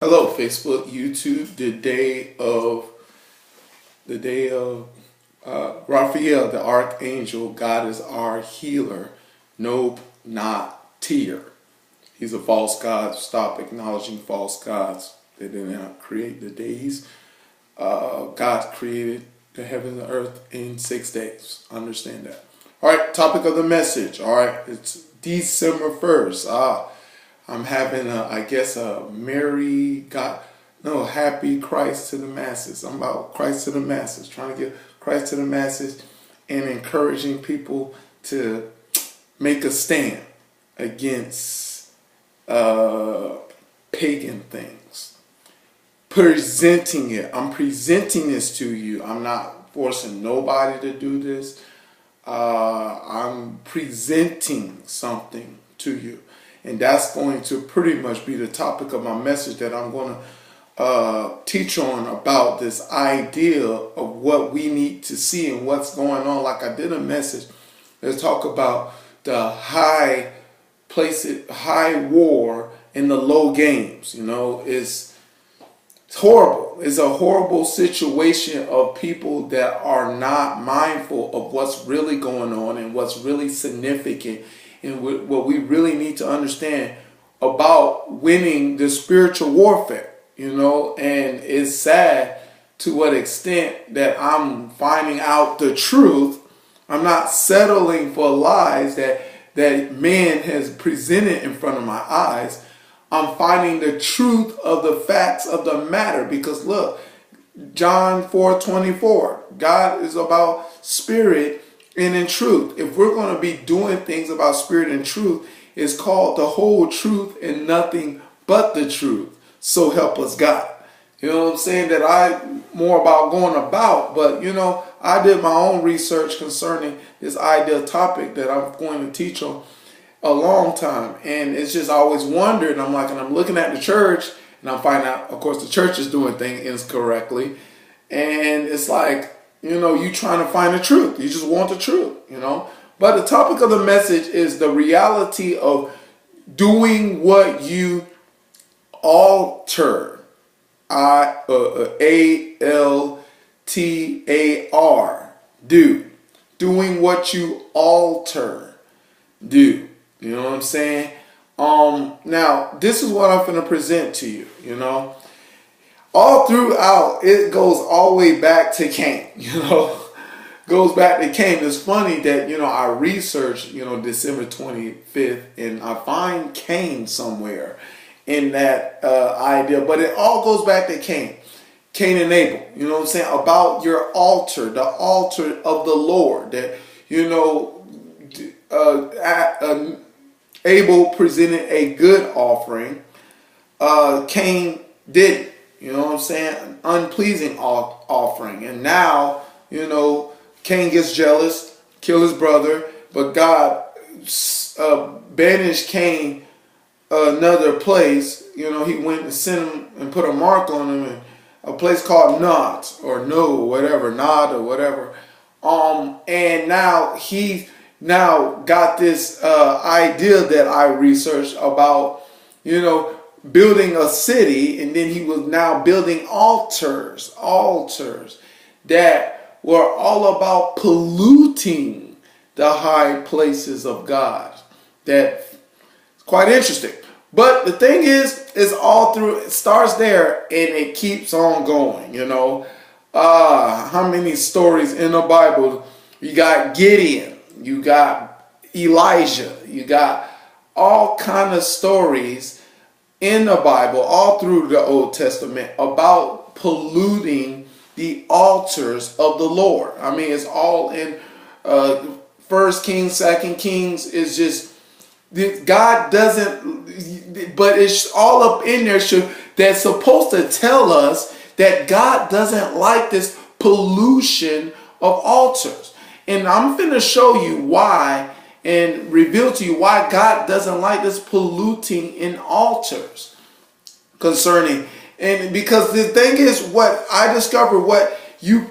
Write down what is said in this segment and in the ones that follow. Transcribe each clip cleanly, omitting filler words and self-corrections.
Hello, Facebook, YouTube. The day of Raphael, the archangel. God is our healer. Nope, not Tyr. He's a false god. Stop acknowledging false gods. They did not create the days. God created the heaven and the earth in 6 days. Understand that. All right, topic of the message. All right, it's December 1st. I'm having happy Christ to the masses. I'm about Christ to the masses, trying to get Christ to the masses and encouraging people to make a stand against pagan things. Presenting it. I'm presenting this to you. I'm not forcing nobody to do this. I'm presenting something to you. And that's going to pretty much be the topic of my message that I'm going to teach on, about this idea of what we need to see and what's going on. Like I did a message that talk about the high war and the low games. You know, it's horrible. It's a horrible situation of people that are not mindful of what's really going on and what's really significant. And what we really need to understand about winning the spiritual warfare, you know. And it's sad to what extent that I'm finding out the truth. I'm not settling for lies that man has presented in front of my eyes. I'm finding the truth of the facts of the matter, because look, John 4:24, God is about spirit and in truth. If we're going to be doing things about spirit and truth, it's called the whole truth and nothing but the truth. So help us God. You know what I'm saying? That I'm more about going about, but you know, I did my own research concerning this ideal topic that I'm going to teach on a long time. And it's just, I always wondered, and I'm looking at the church and I'm finding out, of course, the church is doing things incorrectly. And it's like, you know, you trying to find the truth. You just want the truth, you know. But the topic of the message is the reality of doing what you altar. ALTAR. Do. Doing what you alter. Do. You know what I'm saying? Now, this is what I'm going to present to you, you know. All throughout, it goes all the way back to Cain, you know. Goes back to Cain. It's funny that, you know, I researched, you know, December 25th, and I find Cain somewhere in that idea. But it all goes back to Cain. Cain and Abel, you know what I'm saying? About your altar, the altar of the Lord. That, you know, Abel presented a good offering. Cain didn't. You know what I'm saying? An unpleasing offering. And now, you know, Cain gets jealous, kill his brother, but God banished Cain another place. You know, he went and sent him and put a mark on him in a place called Nod or Nod or whatever. And now he got this idea that I researched about, you know, building a city, and then he was now building altars that were all about polluting the high places of God. That's quite interesting. But the thing is all through, it starts there and it keeps on going, you know. How many stories in the Bible? You got Gideon, you got Elijah, you got all kind of stories in the Bible, all through the Old Testament, about polluting the altars of the Lord. I mean, it's all in First Kings, Second Kings. Is just, God doesn't, but it's all up in there that's supposed to tell us that God doesn't like this pollution of altars. And I'm going to show you why and reveal to you why God doesn't like this polluting in altars concerning. And because the thing is, what I discovered, what you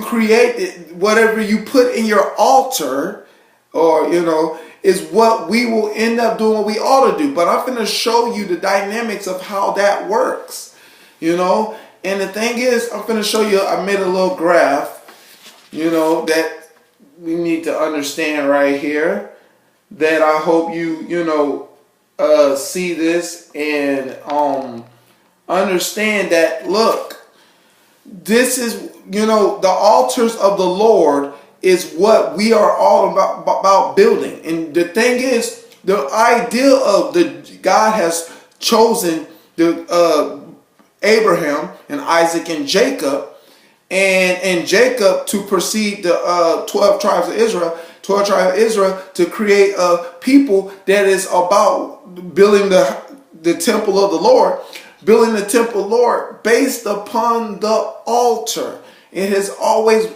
create, whatever you put in your altar, or, you know, is what we will end up doing what we ought to do. But I'm going to show you the dynamics of how that works, you know. And the thing is, I'm going to show you, I made a little graph, you know, that we need to understand right here, that I hope you, you know, see this and understand that, look, this is, you know, the altars of the Lord is what we are all about building. And the thing is, the idea of God has chosen the Abraham and Isaac and Jacob, and Jacob to precede the 12 tribes of Israel, 12 tribes of Israel, to create a people that is about building the temple of the Lord, building the temple of the Lord based upon the altar. It has always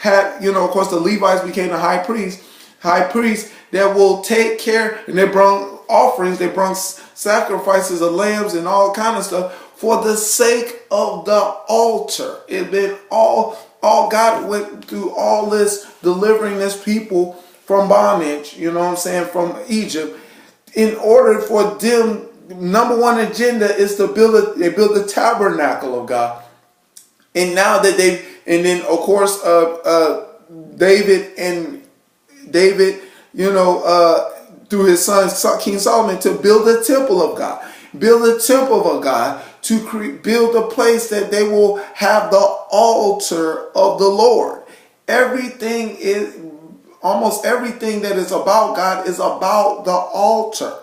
had, you know, of course, the Levites became the high priest that will take care, and they brought offerings, they brought sacrifices of lambs and all kind of stuff for the sake of the altar. It been all God went through all this, delivering this people from bondage, you know what I'm saying, from Egypt, in order for them. Number one agenda is to build the tabernacle of God. And now that and then of course David, you know, through his son King Solomon, to build the temple of God, to build a place that they will have the altar of the Lord. Almost everything that is about God is about the altar.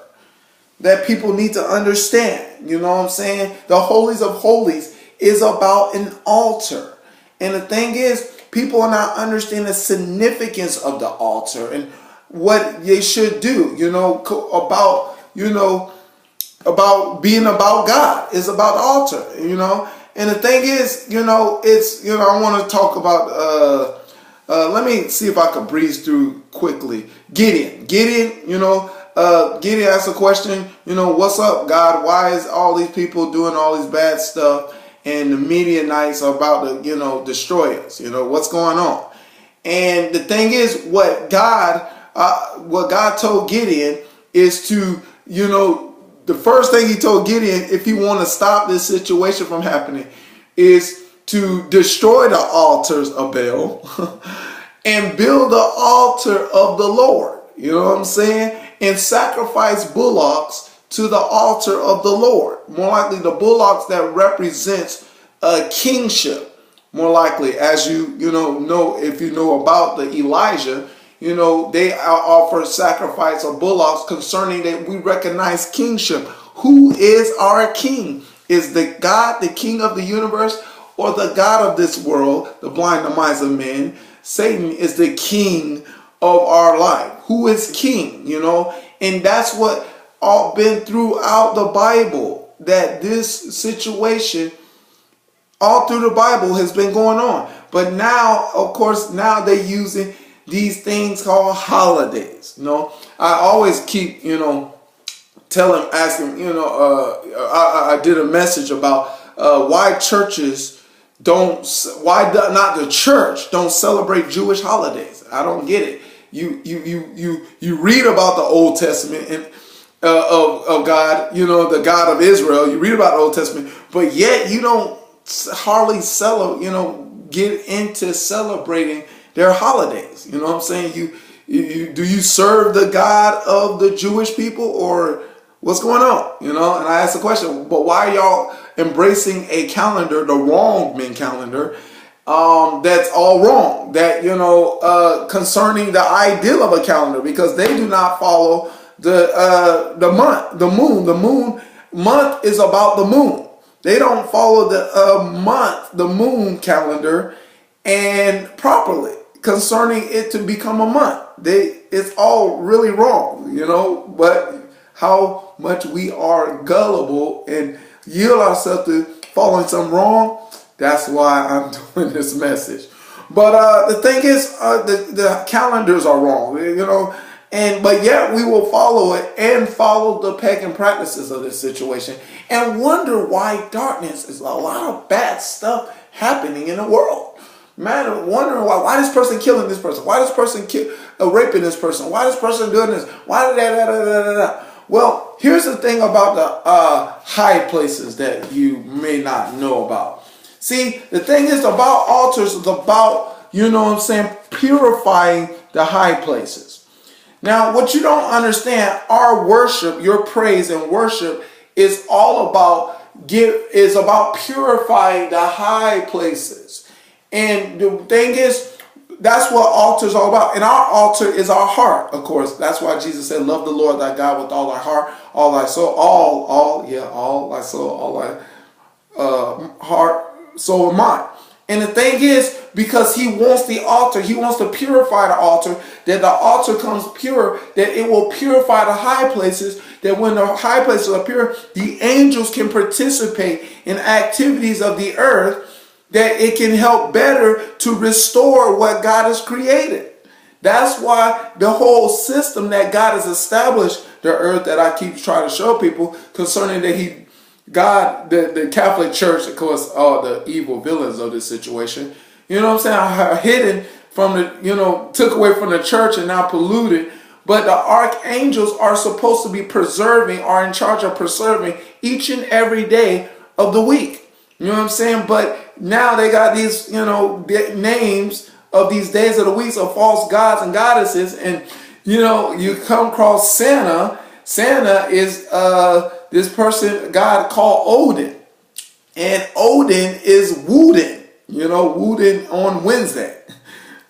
That people need to understand, you know what I'm saying? The holies of holies is about an altar. And the thing is, people are not understanding the significance of the altar and what they should do, you know, about being about God. It's about the altar, you know. And the thing is, you know, it's, you know, I want to talk about, let me see if I can breeze through quickly. Gideon, you know, Gideon asked a question, you know, what's up, God? Why is all these people doing all this bad stuff? And the Midianites are about to, you know, destroy us. You know, what's going on? And the thing is, what God told Gideon is to, you know, the first thing he told Gideon, if you want to stop this situation from happening, is to destroy the altars of Baal and build the altar of the Lord. You know what I'm saying? And sacrifice bullocks to the altar of the Lord. More likely the bullocks that represents a kingship. More likely, as you know, if you know about the Elijah, you know, they offer sacrifice of bullocks concerning that we recognize kingship. Who is our king? Is the God the king of the universe, or the God of this world, the blind the minds of men? Satan is the king of our life. Who is king, you know? And that's what all been throughout the Bible, that this situation all through the Bible has been going on. But now, of course, now they're using these things called holidays. You know, I always keep, you know, asking, you know, I did a message about why not the church don't celebrate Jewish holidays. I don't get it. You read about the Old Testament and of God, you know, the God of Israel. You read about the Old Testament, but yet you don't hardly get into celebrating their holidays. You know what I'm saying? Do you serve the God of the Jewish people, or what's going on? You know, and I asked the question, but why are y'all embracing a calendar, the wrong men calendar? That's all wrong. That, you know, concerning the ideal of a calendar, because they do not follow the month, the moon. The moon month is about the moon. They don't follow the moon calendar and properly concerning it to become a month. It's all really wrong, you know. But how much we are gullible and yield ourselves to following something wrong. That's why I'm doing this message. But the thing is, the calendars are wrong, you know, but yet we will follow it and follow the pagan practices of this situation and wonder why darkness is a lot of bad stuff happening in the world. Man, wondering why this person killing this person? Why this person raping this person? Why this person doing this? Why did that? Well, here's the thing about the high places that you may not know about. See, the thing is about altars is about, purifying the high places. Now, what you don't understand, our worship, your praise and worship is all about purifying the high places. And the thing is, that's what altar is all about. And our altar is our heart, of course. That's why Jesus said, love the Lord thy God with all thy heart, all thy soul, all thy soul, all thy heart, soul, and mind. And the thing is, because he wants the altar, he wants to purify the altar, that the altar comes pure, that it will purify the high places, that when the high places are pure, the angels can participate in activities of the earth, that it can help better to restore what God has created. That's why the whole system that God has established, the earth, that I keep trying to show people concerning that the Catholic Church, of course, all the evil villains of this situation, are hidden from took away from the church and now polluted. But the archangels are supposed to be are in charge of preserving each and every day of the week. You know what I'm saying? But now they got these, names of these days of the weeks of false gods and goddesses. And, you come across Santa. Santa is this person, God called Odin. And Odin is Woden. Woden on Wednesday.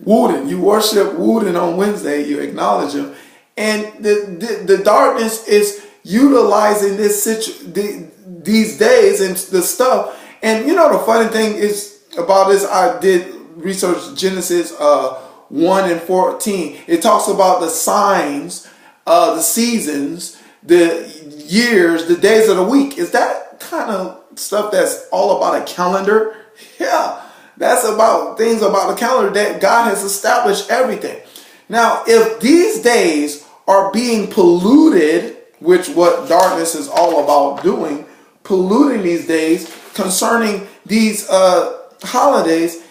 Woden. You worship Woden on Wednesday. You acknowledge him. And the darkness is utilizing these days and the stuff. And the funny thing is about this, I did research Genesis 1 and 14. It talks about the signs, the seasons, the years, the days of the week. Is that kind of stuff that's all about a calendar? Yeah, that's about things about the calendar that God has established everything. Now, if these days are being polluted, which what darkness is all about doing, polluting these days concerning these holidays,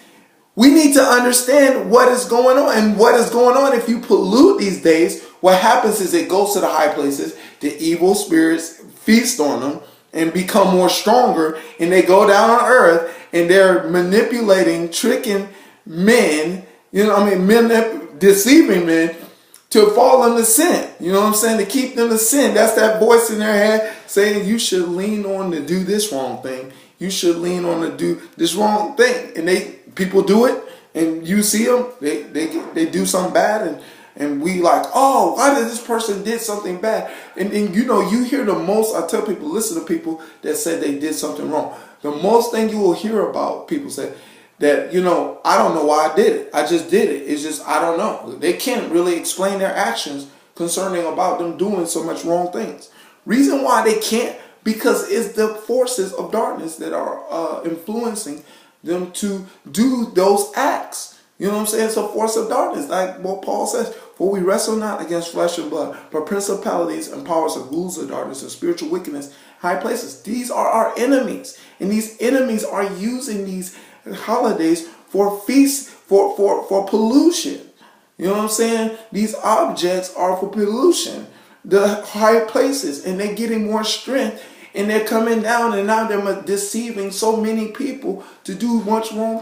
we need to understand what is going on. And what is going on if you pollute these days, what happens is it goes to the high places, the evil spirits feast on them and become more stronger, and they go down on earth and they're manipulating, tricking men, deceiving men to fall into sin. To keep them to sin. That's that voice in their head saying you should lean on to do this wrong thing. You should lean on to do this wrong thing. And people do it, and you see them, they do something bad, and we like, oh, why did this person did something bad? And you hear the most, I tell people, listen to people that said they did something wrong. The most thing you will hear about people say that, I don't know why I did it. I just did it. It's just, I don't know. They can't really explain their actions concerning about them doing so much wrong things. Reason why they can't, because it's the forces of darkness that are influencing them to do those acts. It's a force of darkness, like what Paul says. For we wrestle not against flesh and blood, but principalities and powers of rulers of darkness and spiritual wickedness, high places. These are our enemies. And these enemies are using these holidays for feasts, for pollution. These objects are for pollution. The high places, and they're getting more strength, and they're coming down, and now they're deceiving so many people to do much wrong.